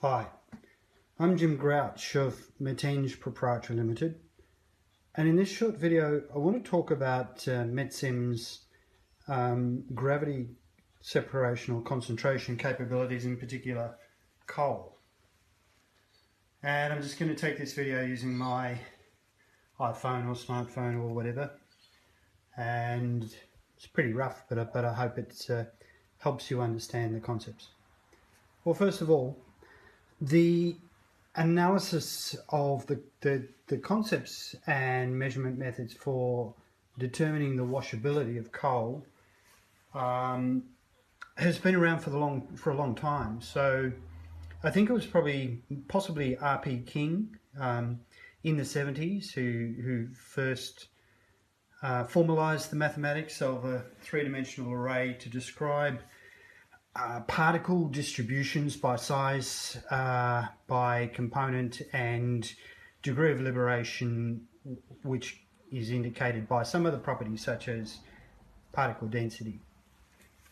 Hi, I'm Jim Grouch of METSIM Proprietary Limited, and in this short video I want to talk about METSIM's gravity separation or concentration capabilities, in particular coal. And I'm just going to take this video using my iPhone or smartphone or whatever, and it's pretty rough, but I hope it helps you understand the concepts. Well, first of all, the analysis of the concepts and measurement methods for determining the washability of coal has been around for a long time. So I think it was possibly R.P. King in the 70s who first formalized the mathematics of a three-dimensional array to describe particle distributions by size, by component, and degree of liberation, which is indicated by some of the properties such as particle density.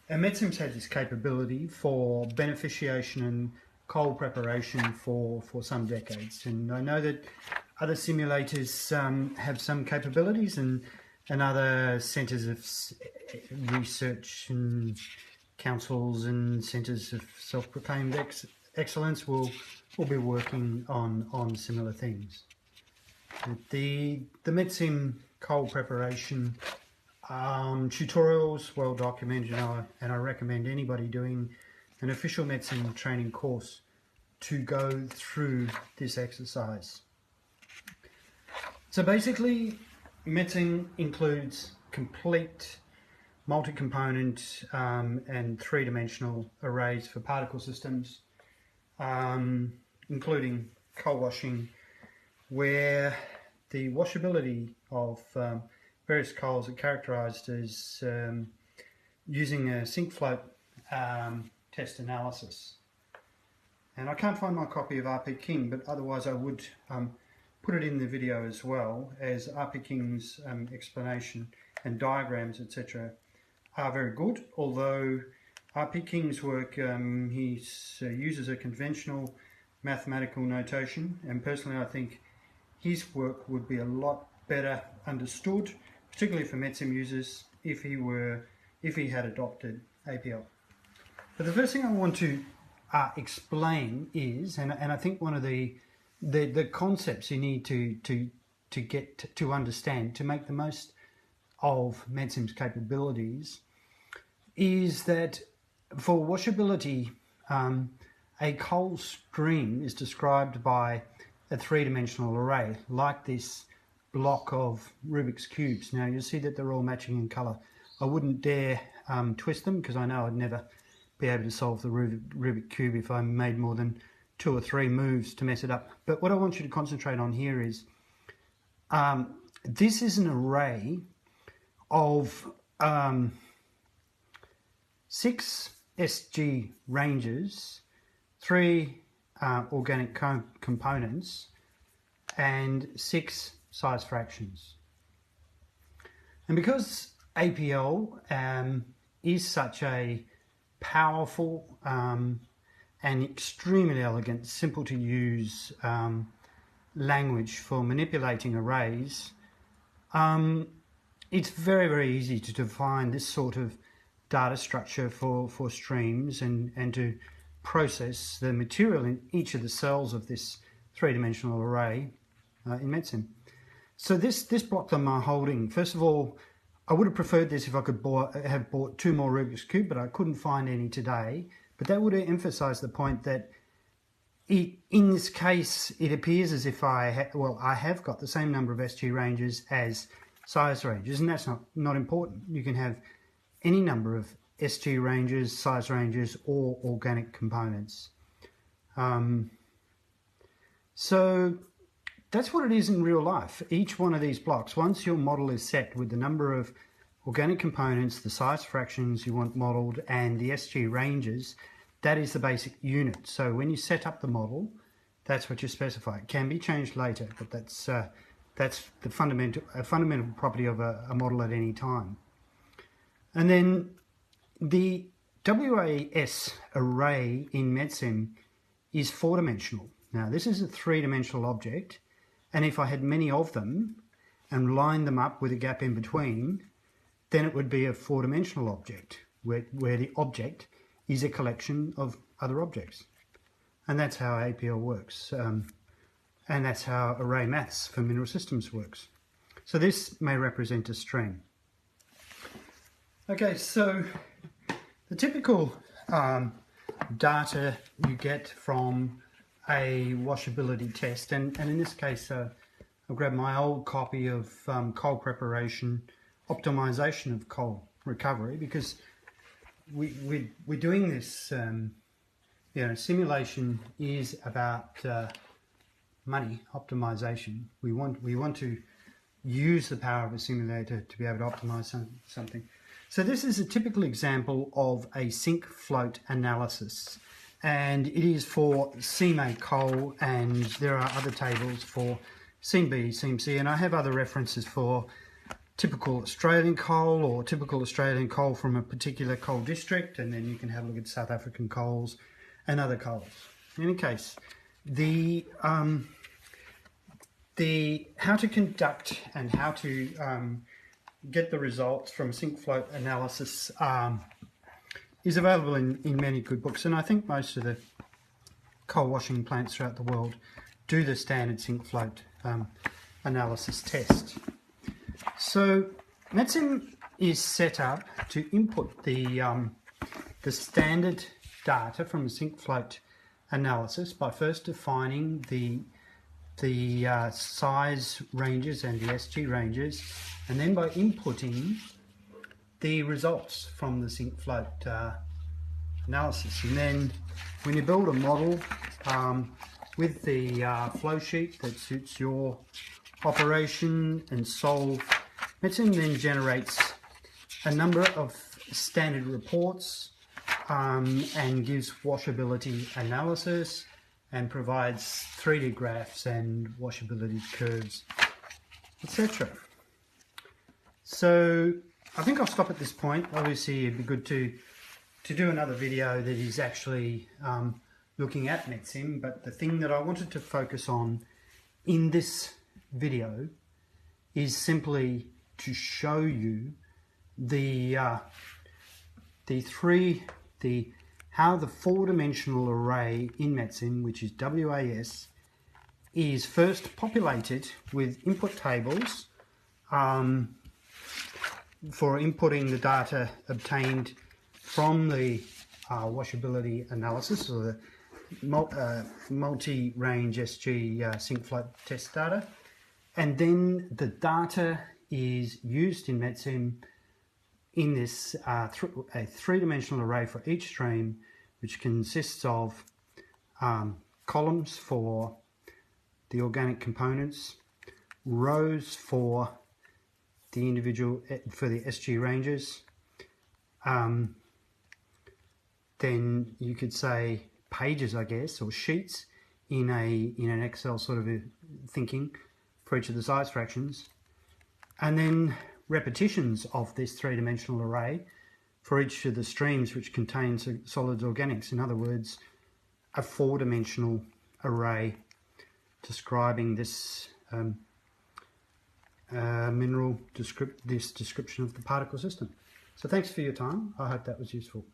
And METSIM's had this capability for beneficiation and coal preparation for some decades, and I know that other simulators have some capabilities, and other centres of research and councils and centres of self-proclaimed excellence will be working on similar things. The METSIM coal preparation tutorials well documented, and I recommend anybody doing an official METSIM training course to go through this exercise. So basically, METSIM includes complete multi-component and three-dimensional arrays for particle systems, including coal washing, where the washability of various coals are characterised as using a sink float test analysis. And I can't find my copy of R.P. King, but otherwise I would put it in the video as well, as R.P. King's explanation and diagrams, etc. are very good, although R.P. King's work, he uses a conventional mathematical notation, and personally I think his work would be a lot better understood, particularly for METSIM users, if he had adopted APL. But the first thing I want to explain is, and I think one of the concepts you need to get to understand to make the most of METSIM's capabilities is that for washability, a coal stream is described by a three-dimensional array, like this block of Rubik's cubes. Now you'll see that they're all matching in colour. I wouldn't dare twist them, because I know I'd never be able to solve the Rubik cube if I made more than 2 or 3 moves to mess it up. But what I want you to concentrate on here is this is an array of 6 SG ranges, 3 organic components, and 6 size fractions. And because APL is such a powerful and extremely elegant, simple to use language for manipulating arrays, it's very, very easy to define this sort of data structure for streams and to process the material in each of the cells of this three-dimensional array in METSIM. So this block that I'm holding, first of all, I would have preferred this if I could have bought 2 more Rubik's Cube, but I couldn't find any today. But that would have emphasised the point that in this case, it appears as if I have got the same number of SG ranges as size ranges, and that's not important. You can have any number of SG ranges, size ranges, or organic components. So that's what it is in real life. Each one of these blocks, once your model is set with the number of organic components, the size fractions you want modelled, and the SG ranges, that is the basic unit. So when you set up the model, that's what you specify. It can be changed later, but that's the fundamental property of a model at any time. And then the WAS array in METSIM is four-dimensional. Now this is a three-dimensional object, and if I had many of them and lined them up with a gap in between, then it would be a four-dimensional object, where the object is a collection of other objects. And that's how APL works. And that's how array maths for mineral systems works. So this may represent a stream. Okay, so the typical data you get from a washability test, and in this case I'll grab my old copy of coal preparation, optimization of coal recovery, because we're doing this, simulation is about money, optimization. We want to use the power of a simulator to be able to optimize something. So this is a typical example of a sink float analysis, and it is for Seam A coal, and there are other tables for Seam B, Seam C, and I have other references for typical Australian coal or typical Australian coal from a particular coal district, and then you can have a look at South African coals and other coals. In any case, the how to conduct and how to get the results from sink float analysis is available in many good books, and I think most of the coal washing plants throughout the world do the standard sink float analysis test. So METSIM is set up to input the standard data from the sink float analysis by first defining the size ranges and the SG ranges, and then by inputting the results from the sink float analysis. And then when you build a model with the flow sheet that suits your operation and solve, METSIM then generates a number of standard reports and gives washability analysis and provides 3D graphs and washability curves, etc. So I think I'll stop at this point. Obviously it'd be good to do another video that is actually looking at METSIM, but the thing that I wanted to focus on in this video is simply to show you how the four-dimensional array in METSIM, which is WAS, is first populated with input tables for inputting the data obtained from the washability analysis, or the multi-range SG sink float test data, and then the data is used in METSIM in this a three-dimensional array for each stream, which consists of columns for the organic components, rows for the individual, for the SG ranges, then you could say pages, I guess, or sheets in an Excel sort of a thinking for each of the size fractions, and then repetitions of this three-dimensional array for each of the streams which contains solids organics. In other words, a four-dimensional array describing this description of the particle system. So thanks for your time. I hope that was useful.